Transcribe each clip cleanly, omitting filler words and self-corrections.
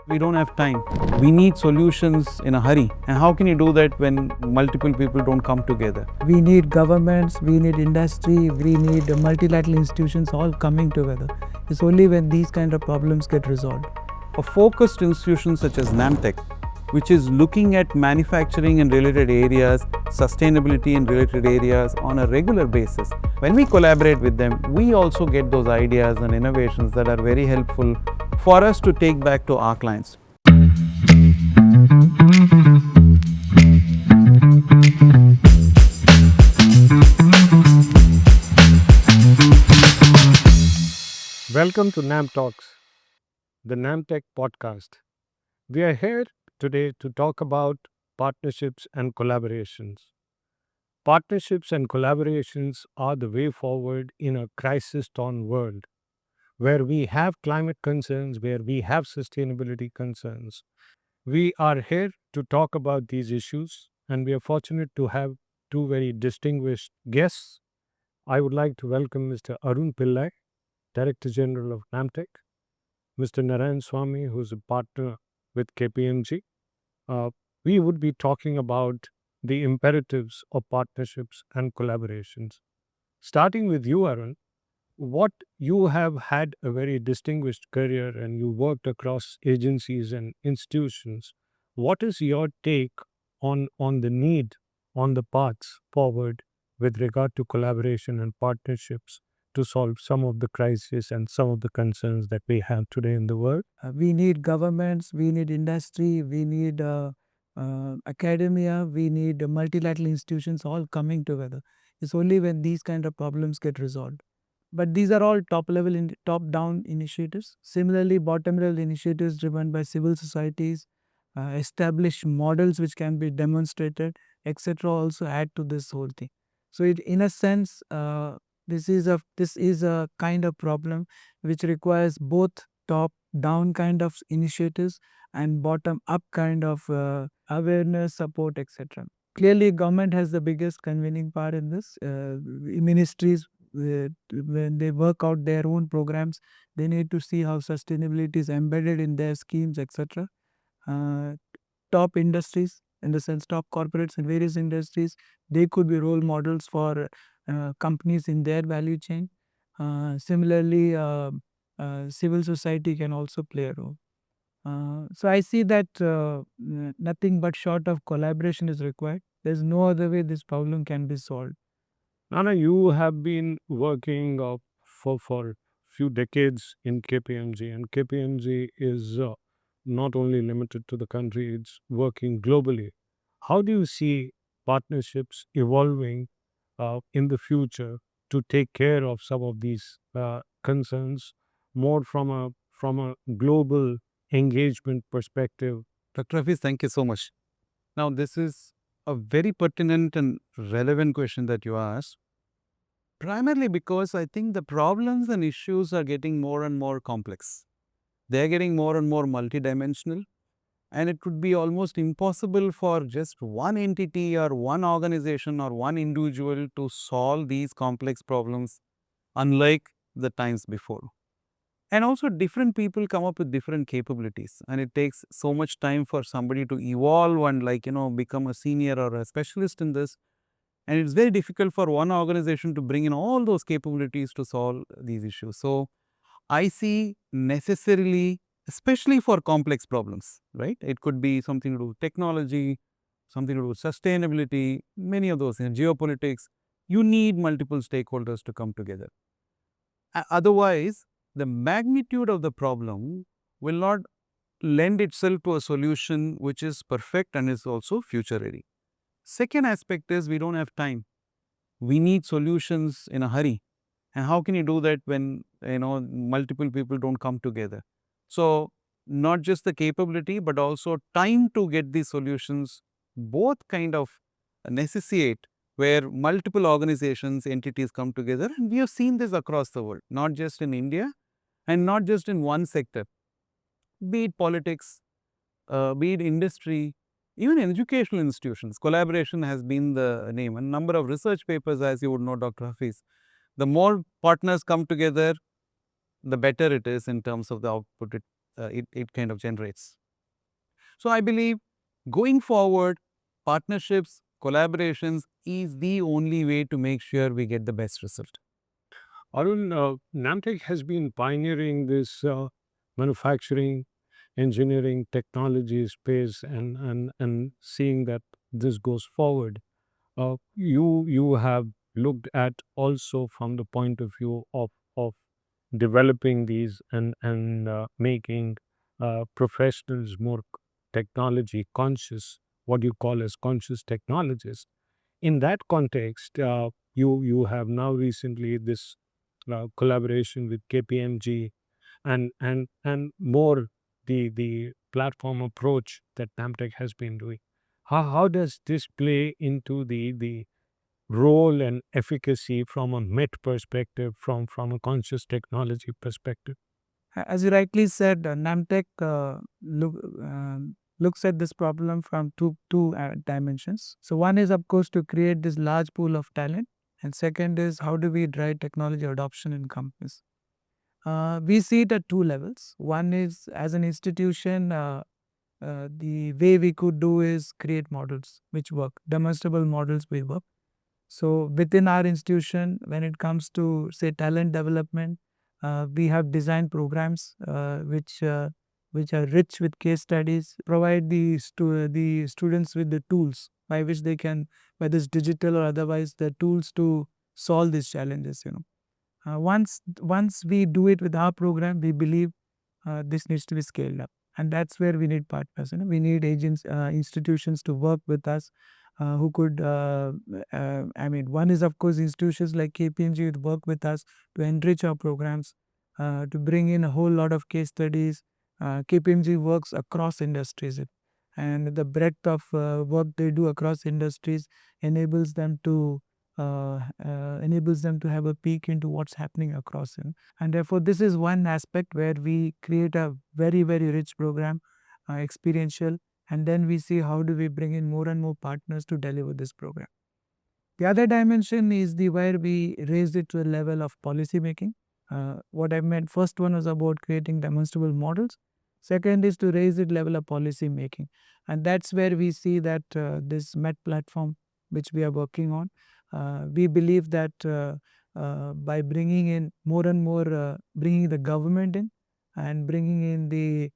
We don't have time. We need solutions in a hurry. And how can you do that when multiple people don't come together? We need governments, we need industry, we need multilateral institutions all coming together. It's only when these kind of problems get resolved. A focused institution such as NAMTECH, which is looking at manufacturing and related areas, sustainability and related areas on a regular basis. When we collaborate with them, we also get those ideas and innovations that are very helpful for us to take back to our clients. Welcome to NAM Talks, the NAMTECH podcast. We are here today to talk about partnerships and collaborations. Partnerships and collaborations are the way forward in a crisis-torn world where we have climate concerns, where we have sustainability concerns. We are here to talk about these issues, and we are fortunate to have two very distinguished guests. I would like to welcome Mr. Arun Pillai, Director General of NAMTECH, Mr. Narayan Ramaswamy, who's a partner with KPMG. We would be talking about the imperatives of partnerships and collaborations. Starting with you, Arun, what you have had a very distinguished career and you worked across agencies and institutions. What is your take on the need, on the paths forward with regard to collaboration and partnerships to solve some of the crises and some of the concerns that we have today in the world? We need governments, we need industry, we need academia, we need multilateral institutions all coming together. It's only when these kind of problems get resolved. But these are all top-down initiatives. Similarly, bottom-level initiatives driven by civil societies, established models which can be demonstrated, etc. also add to this whole thing. So, in a sense, this is a kind of problem which requires both top-down kind of initiatives and bottom-up kind of awareness, support, etc. Clearly, government has the biggest convening part in this. Ministries, when they work out their own programs, they need to see how sustainability is embedded in their schemes, etc. Top industries, in the sense top corporates in various industries, they could be role models for companies in their value chain. Similarly, civil society can also play a role. So I see that nothing but short of collaboration is required. There's no other way this problem can be solved. Nana, you have been working for few decades in KPMG, and KPMG is not only limited to the country; it's working globally. How do you see partnerships evolving in the future to take care of some of these concerns more from a global engagement perspective? Dr. Hafiz, thank you so much. Now, this is a very pertinent and relevant question that you asked. Primarily because I think the problems and issues are getting more and more complex. They're getting more and more multidimensional, and it would be almost impossible for just one entity or one organization or one individual to solve these complex problems, unlike the times before. And also, different people come up with different capabilities, and it takes so much time for somebody to evolve and become a senior or a specialist in this. And it's very difficult for one organization to bring in all those capabilities to solve these issues. So, I see necessarily, especially for complex problems, right? It could be something to do with technology, something to do with sustainability, many of those, geopolitics. You need multiple stakeholders to come together. Otherwise, the magnitude of the problem will not lend itself to a solution which is perfect and is also future ready. Second aspect is we don't have time. We need solutions in a hurry. And how can you do that when multiple people don't come together? So not just the capability, but also time to get these solutions both kind of necessitate where multiple organizations, entities come together. And we have seen this across the world, not just in India and not just in one sector, be it politics, be it industry, even educational institutions. Collaboration has been the name. A number of research papers, as you would know, Dr. Hafiz, the more partners come together, the better it is in terms of the output it it kind of generates. So I believe going forward, partnerships, collaborations is the only way to make sure we get the best result. Arun, NAMTEC has been pioneering this manufacturing, engineering, technology space, and seeing that this goes forward. You have looked at also from the point of view of developing these and making professionals more technology conscious, what you call as conscious technologists. In that context, you have now recently this collaboration with KPMG and more the platform approach that NAMTEC has been doing. How does this play into the role and efficacy from a MET perspective, from a conscious technology perspective? As you rightly said, NAMTEC looks at this problem from two dimensions. So one is, of course, to create this large pool of talent, and second is how do we drive technology adoption in companies. We see it at two levels. One is as an institution, the way we could do is create models which work, demonstrable models we work. So within our institution, when it comes to say talent development, we have designed programs which are rich with case studies, provide the students with the tools by which they can, whether it's digital or otherwise, the tools to solve these challenges. Once we do it with our program, we believe this needs to be scaled up, and that's where we need partners. We need agents, institutions to work with us, who could. I mean, one is of course institutions like KPMG would work with us to enrich our programs, to bring in a whole lot of case studies. KPMG works across industries, and the breadth of work they do across industries enables them to have a peek into what's happening across them. And therefore, this is one aspect where we create a very, very rich program, experiential, and then we see how do we bring in more and more partners to deliver this program. The other dimension is the where we raised it to a level of policy making. What I meant, first one was about creating demonstrable models. Second is to raise it level of policy making, and that's where we see that this MET platform, which we are working on, we believe that by bringing in more and more, bringing the government in, and bringing in the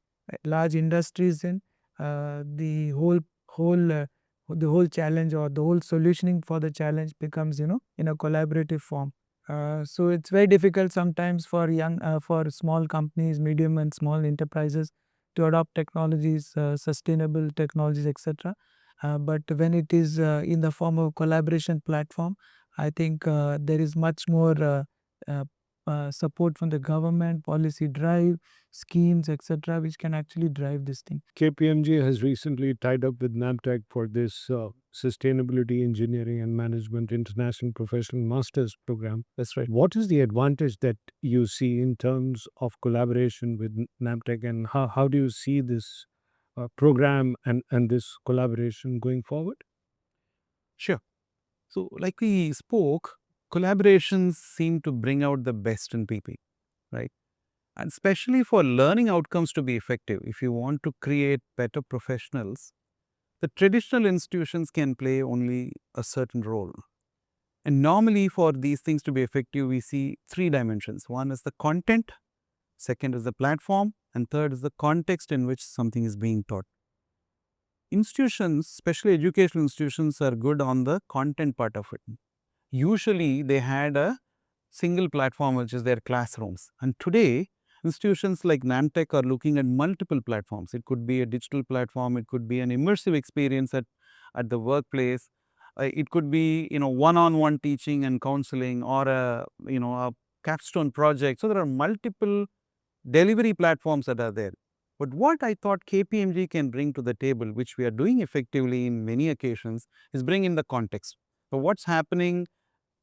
large industries in, whole the whole challenge or the whole solutioning for the challenge becomes in a collaborative form. So it's very difficult sometimes for for small companies, medium and small enterprises to adopt technologies, sustainable technologies, etc. But when it is in the form of collaboration platform, I think there is much more uh, support from the government, policy drive, schemes, etc., which can actually drive this thing. KPMG has recently tied up with NAMTEC for this Sustainability Engineering and Management International Professional Masters program. That's right. What is the advantage that you see in terms of collaboration with NAMTEC, and how do you see this program and this collaboration going forward? Sure. So, like we spoke, collaborations seem to bring out the best in people, right? And especially for learning outcomes to be effective, if you want to create better professionals, the traditional institutions can play only a certain role. And normally, for these things to be effective, we see three dimensions. One is the content, second is the platform, and third is the context in which something is being taught. Institutions, especially educational institutions, are good on the content part of it. Usually, they had a single platform, which is their classrooms. And today, institutions like NAMTEC are looking at multiple platforms. It could be a digital platform, it could be an immersive experience at the workplace. It could be one-on-one teaching and counseling, or a capstone project. So there are multiple delivery platforms that are there. But what I thought KPMG can bring to the table, which we are doing effectively in many occasions, is bring in the context. So what's happening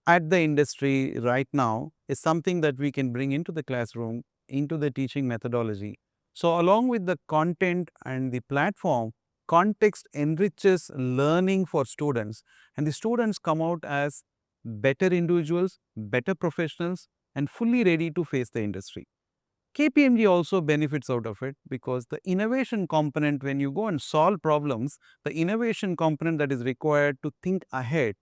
at the industry right now is something that we can bring into the classroom, into the teaching methodology. So along with the content and the platform, context enriches learning for students, and the students come out as better individuals, better professionals, and fully ready to face the industry. KPMG also benefits out of it because the innovation component, when you go and solve problems, the innovation component that is required to think ahead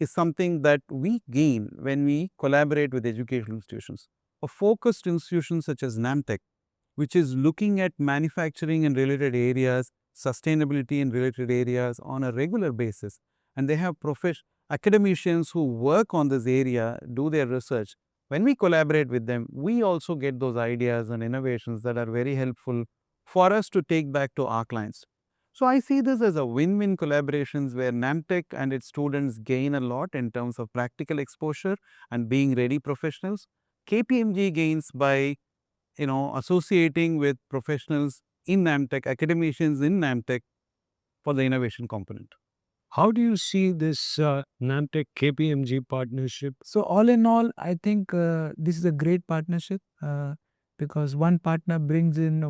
is something that we gain when we collaborate with educational institutions. A focused institution such as NAMTEC, which is looking at manufacturing and related areas, sustainability and related areas on a regular basis, and they have academicians who work on this area, do their research. When we collaborate with them, we also get those ideas and innovations that are very helpful for us to take back to our clients. So I see this as a win-win collaborations where NAMTEC and its students gain a lot in terms of practical exposure and being ready professionals. KPMG gains by associating with professionals in NAMTEC, academicians in NAMTEC for the innovation component. How do you see this NAMTEC KPMG partnership? So all in all, I think this is a great partnership because one partner brings in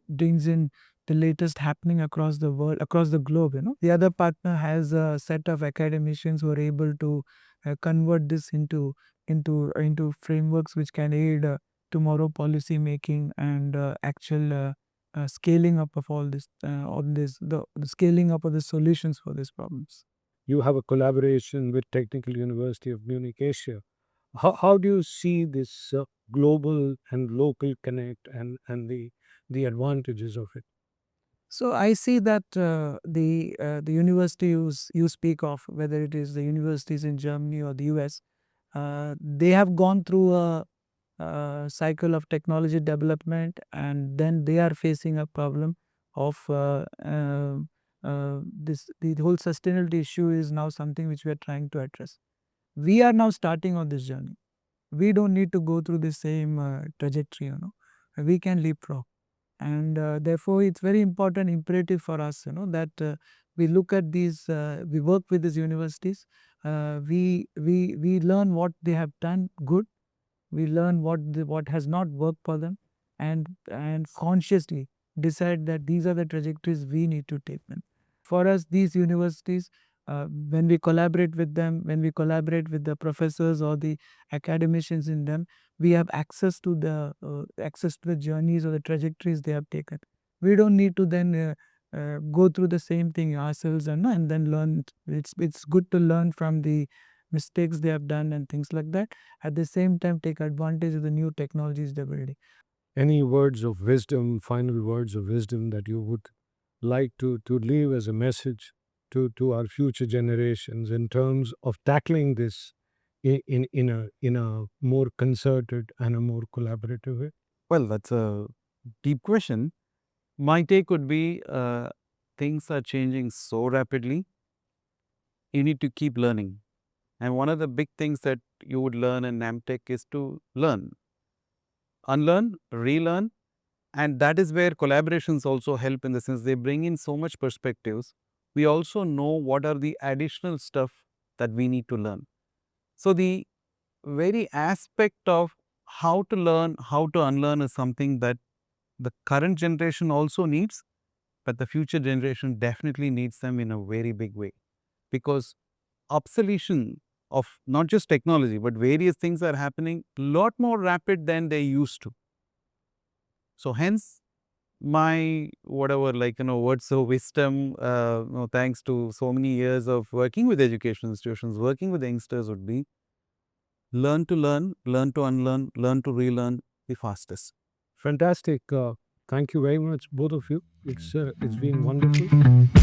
brings in the latest happening across the world, across the globe. The other partner has a set of academicians who are able to convert this into frameworks which can aid tomorrow policy making and actual scaling up of the scaling up of the solutions for these problems. You have a collaboration with Technical University of Munich, Asia. How do you see this global and local connect and the advantages of it? So I see that the university you speak of, whether it is the universities in Germany or the US, they have gone through a cycle of technology development, and then they are facing a problem of the whole sustainability issue is now something which we are trying to address. We are now starting on this journey. We don't need to go through the same trajectory. We can leapfrog, and therefore it's very important imperative for us that we look at these we work with these universities, we learn what they have done good, we learn what has not worked for them, and consciously decide that these are the trajectories we need to take them. For us, these universities, when we collaborate with them, when we collaborate with the professors or the academicians in them, we have access to the journeys or the trajectories they have taken. We don't need to then go through the same thing ourselves and then learn. It's good to learn from the mistakes they have done and things like that. At the same time, take advantage of the new technologies they're building. Any words of wisdom, final words of wisdom that you would like to leave as a message to our future generations in terms of tackling this in a more concerted and a more collaborative way? Well, that's a deep question. My take would be things are changing so rapidly. You need to keep learning. And one of the big things that you would learn in NAMTEC is to learn, unlearn, relearn. And that is where collaborations also help in the sense they bring in so much perspectives. We also know what are the additional stuff that we need to learn. So the very aspect of how to learn, how to unlearn is something that the current generation also needs, but the future generation definitely needs them in a very big way. Because obsolescence of not just technology, but various things are happening a lot more rapid than they used to. So hence, my whatever words of wisdom, thanks to so many years of working with education institutions, working with youngsters would be learn to unlearn, learn to relearn the fastest. Fantastic. Thank you very much, both of you. It's been wonderful.